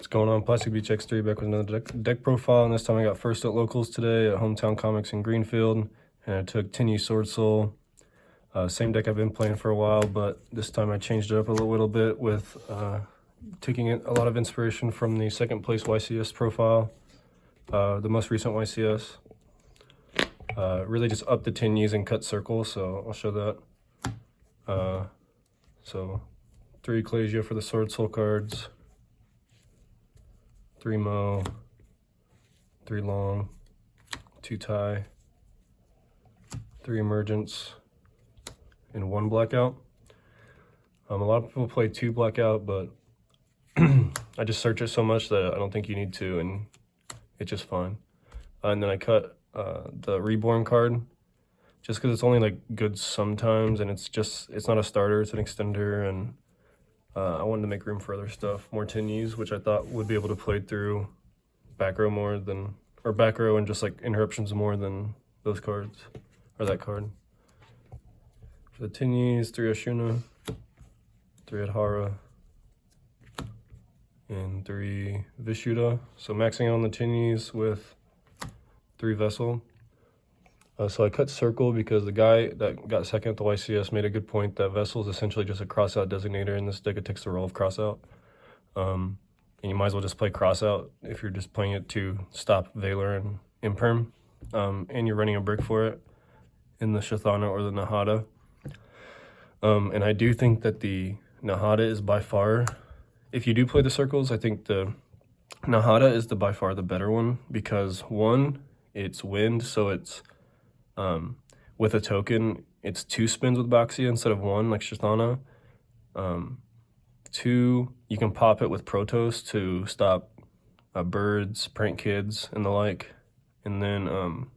What's going on? Plastic Beach X3 back with another deck profile, and this time I got first at locals today at Hometown Comics in Greenfield, and I took Tenyi Swordsoul. Same deck I've been playing for a while, but this time I changed it up a little bit with taking a lot of inspiration from the second place YCS profile, the most recent YCS. Really just up the Tenyis and cut circles, so I'll show that. So 3 YuGiOh for the Swordsoul cards, 3 Mo, 3 Long, 2 Tai, 3 Emergence, and 1 Blackout. A lot of people play 2 Blackout, but I just search it so much that I don't think you need to, and it's just fine. And then I cut the Reborn card, just because it's only like good sometimes, and it's not a starter, it's an extender, and I wanted to make room for other stuff, more Tenyis, which I thought would be able to play through back row more than, or back row and just like interruptions more than those cards, or that card. For the Tenyis, 3 Ashuna, 3 Adhara, and 3 Vishuddha. So maxing out on the Tenyis with 3 Vessel. So I cut Circle because the guy that got second at the YCS made a good point that Vessel is essentially just a crossout designator. In this deck, it takes the role of crossout. And you might as well just play crossout if you're just playing it to stop Valor and Imperm. And you're running a brick for it in the Shathana or the Nahada. And I do think that the Nahada is by far, if you do play the circles, I think the Nahada is by far the better one because 1, it's wind, so it's with a token, it's 2 spins with Baxia instead of 1, like Shathana. 2, you can pop it with Protos to stop birds, prank kids, and the like. And then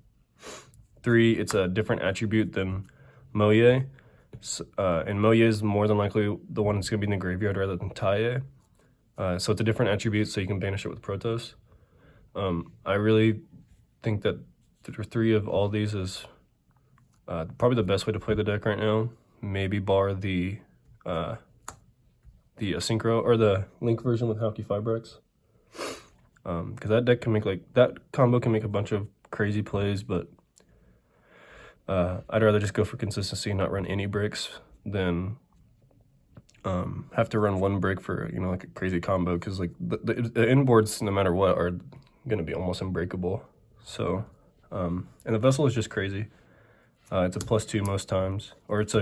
3, it's a different attribute than Moye. And Moye is more than likely the one that's going to be in the graveyard rather than Taye. So it's a different attribute, so you can banish it with Protos. I really think that 3 of all these is probably the best way to play the deck right now. Maybe bar the Asynchro or the Link version with Hauki Fibrex. Because that deck can make that combo can make a bunch of crazy plays, but I'd rather just go for consistency and not run any bricks than have to run 1 brick for, like a crazy combo, because like the inboards, no matter what, are going to be almost unbreakable. So and the Vessel is just crazy. It's a +2 most times, or it's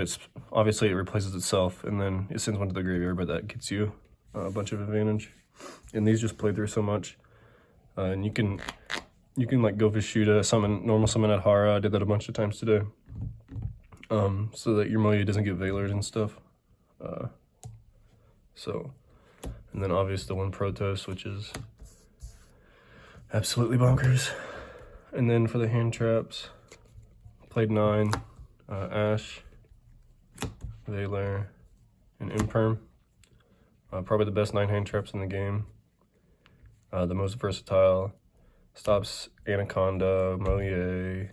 obviously it replaces itself and then it sends 1 to the graveyard, but that gets you a bunch of advantage. And these just play through so much, and you can like go Vishuddha, normal summon Adhara. I did that a bunch of times today, so that your Moye doesn't get Valors and stuff. And then obviously the 1 Protos, which is absolutely bonkers. And then for the hand traps, played 9, Ash, Valor, and Imperm. Probably the best 9 hand traps in the game. The most versatile. Stops Anaconda, Moye,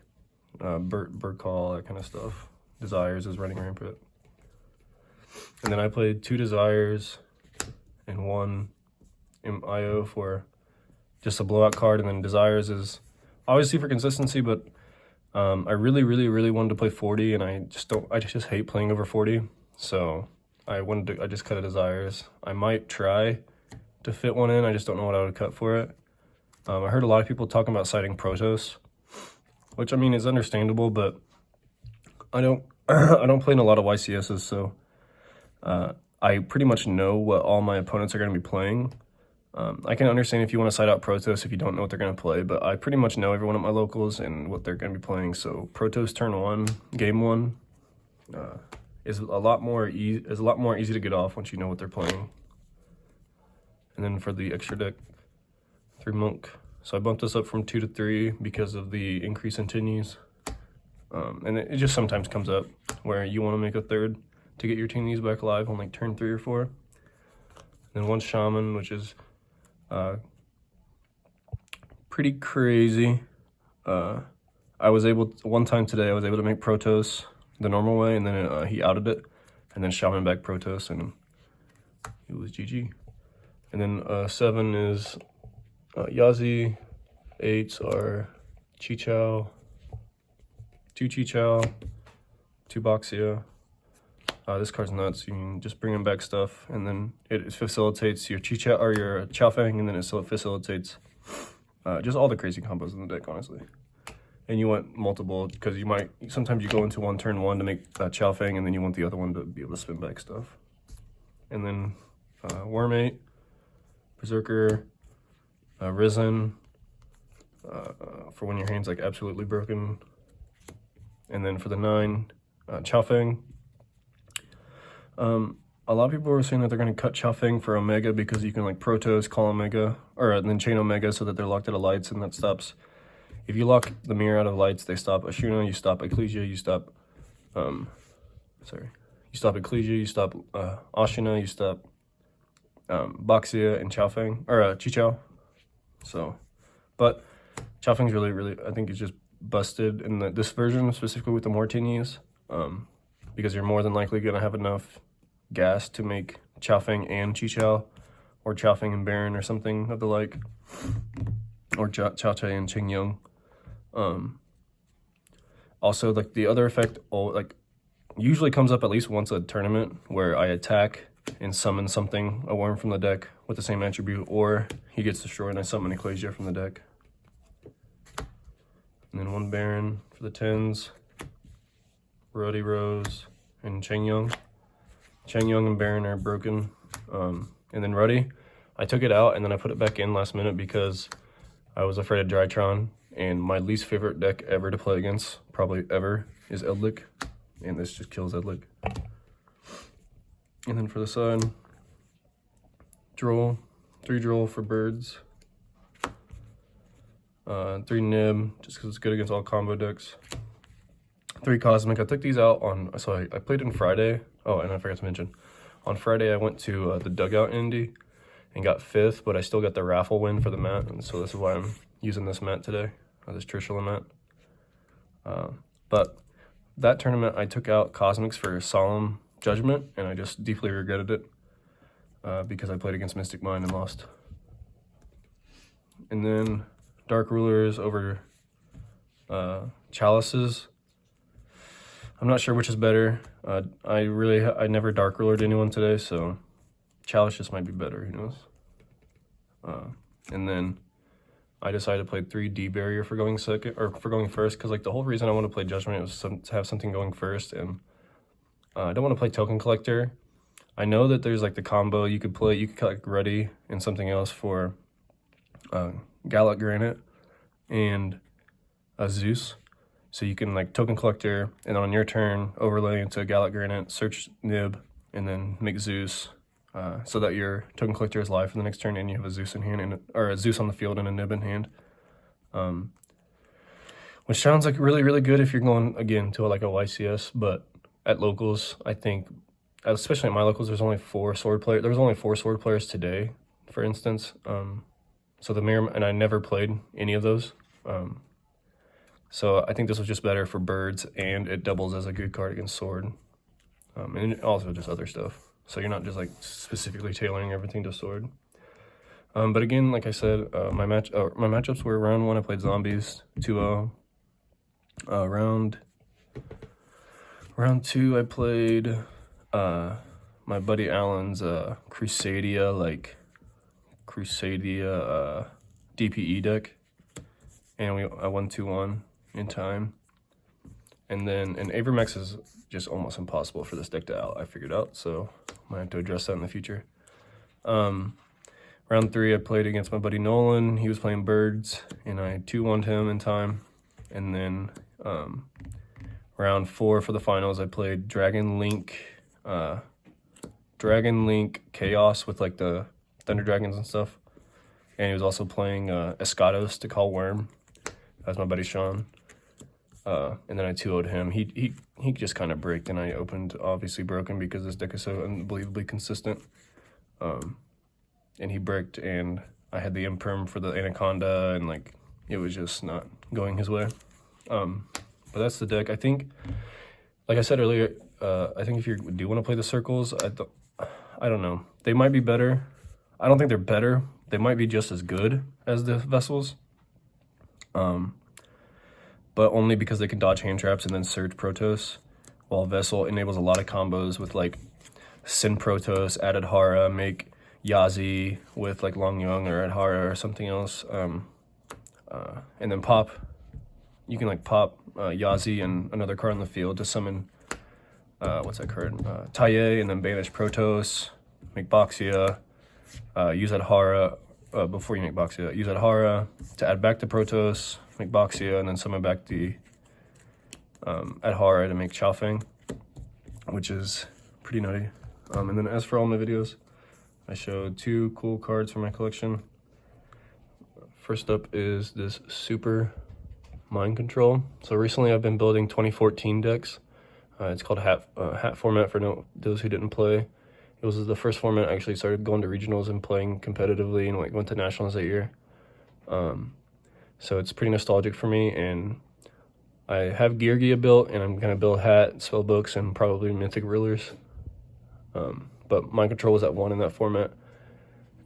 Bird Call, that kind of stuff. Desires is running rampant. And then I played 2 Desires and 1 IO for just a blowout card, and then Desires is obviously for consistency, but I really wanted to play 40, and I just hate playing over 40. So I just cut a Desires. I might try to fit 1 in, I just don't know what I would cut for it. I heard a lot of people talking about citing Protos, which I mean is understandable, but I don't play in a lot of YCSs, so I pretty much know what all my opponents are going to be playing. I can understand if you want to side out Protos if you don't know what they're going to play, but I pretty much know everyone at my locals and what they're going to be playing. So Protos turn 1, game 1, is a lot more easy to get off once you know what they're playing. And then for the extra deck, 3 Monk. So I bumped this up from 2 to 3 because of the increase in Tenyis. And it just sometimes comes up where you want to make a 3rd to get your Tenyis back alive on like turn 3 or 4. And then 1 Shaman, which is pretty crazy. I was able to, one time today, I was able to make Protos the normal way, and then he outed it, and then Shaman back Protos, and it was GG. And then 7 is Yazi. 8s are YuGiOh, 2 YuGiOh, 2 Boxia. This card's nuts. You can just bring in back stuff, and then it facilitates your YuGiOh or your Chaofeng, and then it facilitates just all the crazy combos in the deck, honestly. And you want multiple, because sometimes you go into one turn 1 to make Chaofeng, and then you want the other one to be able to spin back stuff. And then Worm 8, Berserker, Risen, for when your hand's like absolutely broken. And then for the 9, Chaofeng. A lot of people were saying that they're going to cut Chaofeng for Omega because you can like Protoss, call Omega, or then chain Omega so that they're locked out of lights, and that stops. If you lock the mirror out of lights, they stop Ashuna, you stop Ecclesia, you stop, you stop Ecclesia, you stop Ashuna, you stop Boxia and Chaofeng, or YuGiOh. So, but Chaofeng's really, I think it's just busted in this version, specifically with the more Tenyis, because you're more than likely going to have enough gas to make Chaofeng and YuGiOh, or Chaofeng and Baron, or something of the like, or Chaoche and Qingyong. Also, like the other effect, usually comes up at least once a tournament where I attack and summon something, a worm from the deck with the same attribute, or he gets destroyed and I summon Ecclesia from the deck. And then 1 Baron for the 10s, Ruddy Rose, and Qingyong. Qingyong and Baron are broken. And then Ruddy, I took it out and then I put it back in last minute because I was afraid of Drytron, and my least favorite deck ever to play against, probably ever, is Edlic, and this just kills Edlic. And then for the side, Droll, 3 Droll for birds, 3 Nib, just because it's good against all combo decks, 3 Cosmic. I took these out on, so I played on Friday. Oh, and I forgot to mention, on Friday I went to the Dugout Indy and got 5th, but I still got the raffle win for the mat, and so this is why I'm using this mat today, this Trishula mat. But that tournament I took out Cosmics for Solemn Judgment, and I just deeply regretted it because I played against Mystic Mind and lost. And then Dark Rulers over Chalices. I'm not sure which is better. I never Dark Rulered anyone today, so Chalice just might be better, who knows. And then I decided to play 3 D Barrier for going second, or for going first, because like the whole reason I want to play Judgment was to have something going first, and I don't want to play Token Collector. I know that there's like the combo you could collect Ruddy and something else for Gallic Granite and Zeus. So you can like Token Collector, and on your turn overlay into Gallic Granite, search Nib, and then make Zeus, so that your Token Collector is live for the next turn, and you have a Zeus in hand, or a Zeus on the field and a Nib in hand. Which sounds like really good if you're going again to like a YCS, but at locals, I think, especially at my locals, there's only 4 sword players. There was only 4 sword players today, for instance. So the mirror, and I never played any of those. So I think this was just better for birds, and it doubles as a good card against sword, and also just other stuff. So you're not just like specifically tailoring everything to sword. But again, like I said, my matchups were round 1. I played zombies 2-0. Round 2, I played my buddy Alan's Crusadia DPE deck, and I won 2-1 in time. And then Avermax is just almost impossible for this deck to out, I figured out, so I might have to address that in the future. Round 3, I played against my buddy Nolan. He was playing birds, and I 2-1'd him in time. And then round 4 for the finals, I played Dragon Link Chaos with like the Thunder Dragons and stuff. And he was also playing Escados to call Worm. That was my buddy Sean. And then I 2-0'd him. He just kind of bricked, and I opened obviously broken because this deck is so unbelievably consistent. And he bricked, and I had the Imperm for the Anaconda, and like it was just not going his way. But that's the deck. I think, like I said earlier, I think if you do want to play the circles, I don't know. They might be better. I don't think they're better. They might be just as good as the Vessels. But only because they can dodge hand traps and then surge Protoss, while Vessel enables a lot of combos with like Sin Protoss, added Hara, make Yazi with like Long Young or Adhara or something else, and then pop. You can like pop Yazi and another card on the field to summon what's that card? Tenyi, and then banish Protoss, make Boxia, use Adhara before you make Boxia. Use Adhara to add back to Protoss, make Boxia, and then summon back the Adhara to make Chaofeng, which is pretty nutty. And then as for all my videos, I showed 2 cool cards from my collection. First up is this Super Mind Control. So recently I've been building 2014 decks. It's called hat format for those who didn't play. It was the first format I actually started going to regionals and playing competitively, and like went to nationals that year. So it's pretty nostalgic for me, and I have YuGiOh built, and I'm gonna build hat, spellbooks, and probably mythic rulers. But Mind Control was at 1 in that format,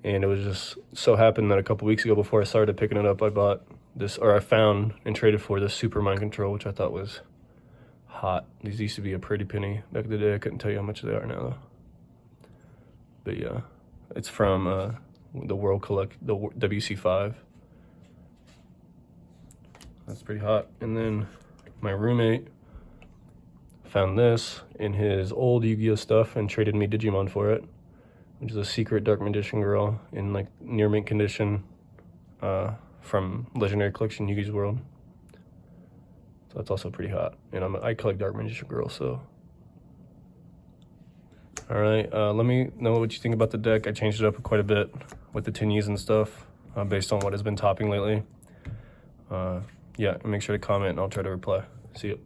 and it was just so happened that a couple weeks ago, before I started picking it up, I bought this, or I found and traded for this Super Mind Control, which I thought was hot. These used to be a pretty penny back in the day. I couldn't tell you how much they are now though. But yeah, it's from the World Collect, the WC5. That's pretty hot. And then my roommate found this in his old YuGiOh stuff and traded me Digimon for it, which is a secret Dark Magician girl in like near mint condition from Legendary Collection Yugi's World. So that's also pretty hot. And I collect Dark Magician girls, so. All right, let me know what you think about the deck. I changed it up quite a bit with the Tenyis and stuff based on what has been topping lately. Yeah, make sure to comment and I'll try to reply. See you.